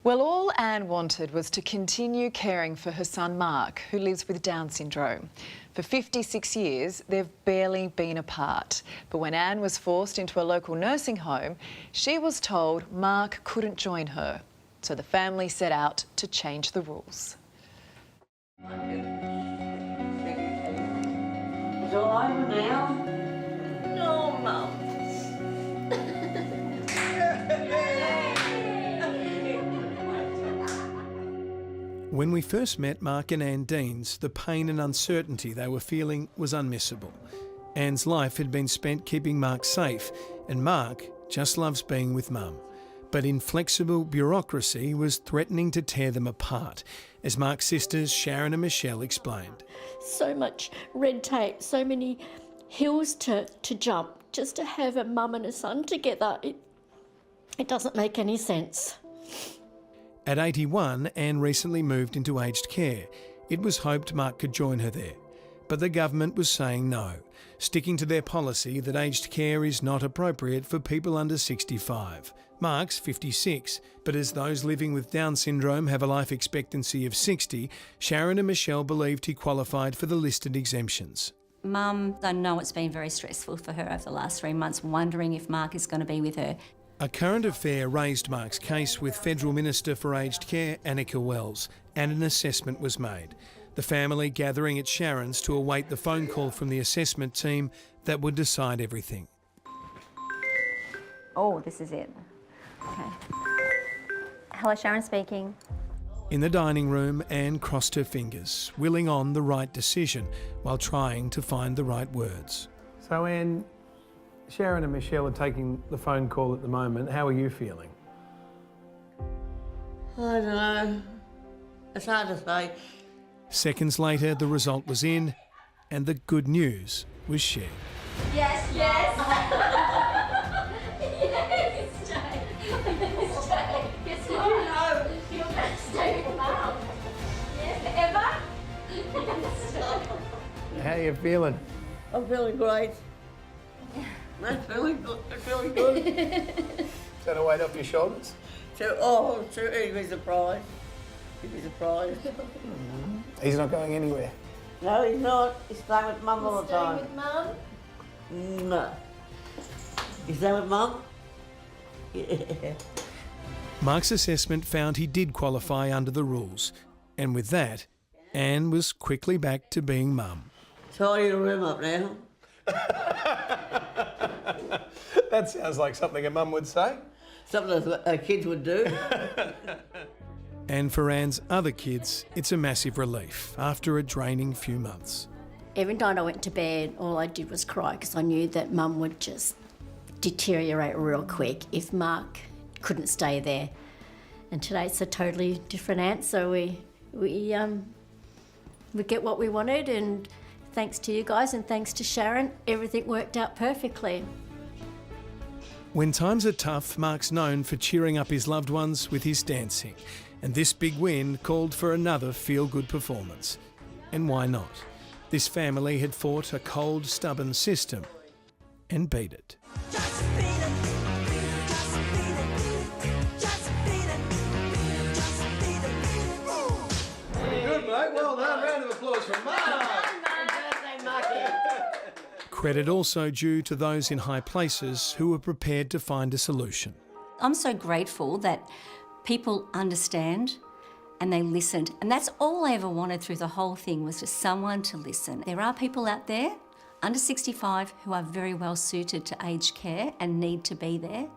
Well, all Anne wanted was to continue caring for her son Mark, who lives with Down syndrome. For 56 years, they've barely been apart. But when Anne was forced into a local nursing home, she was told Mark couldn't join her. So the family set out to change the rules. It's all over now. No, Mum. When we first met Mark and Anne Deans, the pain and uncertainty they were feeling was unmissable. Anne's life had been spent keeping Mark safe, and Mark just loves being with Mum. But inflexible bureaucracy was threatening to tear them apart, as Mark's sisters Sharon and Michelle explained. So much red tape, so many hills to jump, just to have a mum and a son together. It doesn't make any sense. At 81, Anne recently moved into aged care. It was hoped Mark could join her there. But the government was saying no, sticking to their policy that aged care is not appropriate for people under 65. Mark's 56, but as those living with Down syndrome have a life expectancy of 60, Sharon and Michelle believed he qualified for the listed exemptions. Mum, I know it's been very stressful for her over the last 3 months, wondering if Mark is going to be with her. A current affair raised Mark's case with Federal Minister for Aged Care, Annika Wells, and an assessment was made. The family gathering at Sharon's to await the phone call from the assessment team that would decide everything. Oh, this is it. Okay. Hello, Sharon speaking. In the dining room, Anne crossed her fingers, willing on the right decision while trying to find the right words. So, Anne, Sharon and Michelle are taking the phone call at the moment. How are you feeling? I don't know. It's hard to say. Seconds later, the result was in, and the good news was shared. Yes, yes. Yes, Jane. Yes, Jane. Yes, Mum. No. You're going to stay with Mum. Yes, Emma. How are you feeling? I'm feeling great. I'm feeling good. I'm feeling good. Is that a weight off your shoulders? He'd be surprised. He'd be surprised. He's not going anywhere. No, he's not. He's staying with Mum all the time. Staying with Mum? No. He's staying with Mum? Yeah. Mark's assessment found he did qualify under the rules, and with that, Anne was quickly back to being Mum. Tidy your room up now. That sounds like something a mum would say. Something that our kids would do. And for Anne's other kids, it's a massive relief after a draining few months. Every night I went to bed, all I did was cry because I knew that Mum would just deteriorate real quick if Mark couldn't stay there. And today it's a totally different answer. We get what we wanted, and thanks to you guys and thanks to Sharon, everything worked out perfectly. When times are tough, Mark's known for cheering up his loved ones with his dancing, and this big win called for another feel-good performance. And why not? This family had fought a cold, stubborn system and beat it. Good, mate. Well done. Round of applause for Mark. Credit also due to those in high places who were prepared to find a solution. I'm so grateful that people understand and they listened. And that's all I ever wanted through the whole thing, was just someone to listen. There are people out there under 65 who are very well suited to aged care and need to be there,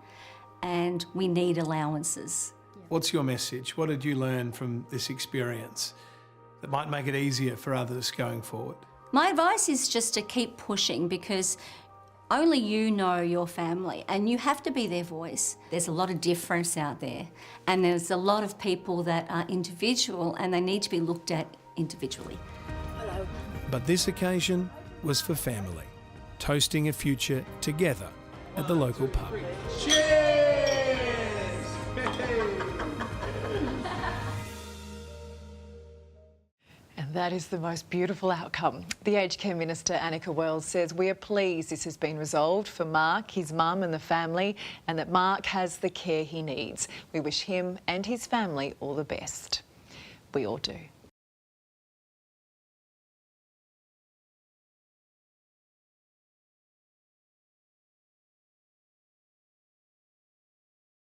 and we need allowances. What's your message? What did you learn from this experience that might make it easier for others going forward? My advice is just to keep pushing, because only you know your family and you have to be their voice. There's a lot of difference out there, and there's a lot of people that are individual and they need to be looked at individually. Hello. But this occasion was for family, toasting a future together at the local pub. Cheers! And That is the most beautiful outcome. The Aged Care Minister, Annika Wells, says we are pleased this has been resolved for Mark, his mum and the family, and that Mark has the care he needs. We wish him and his family all the best. We all do.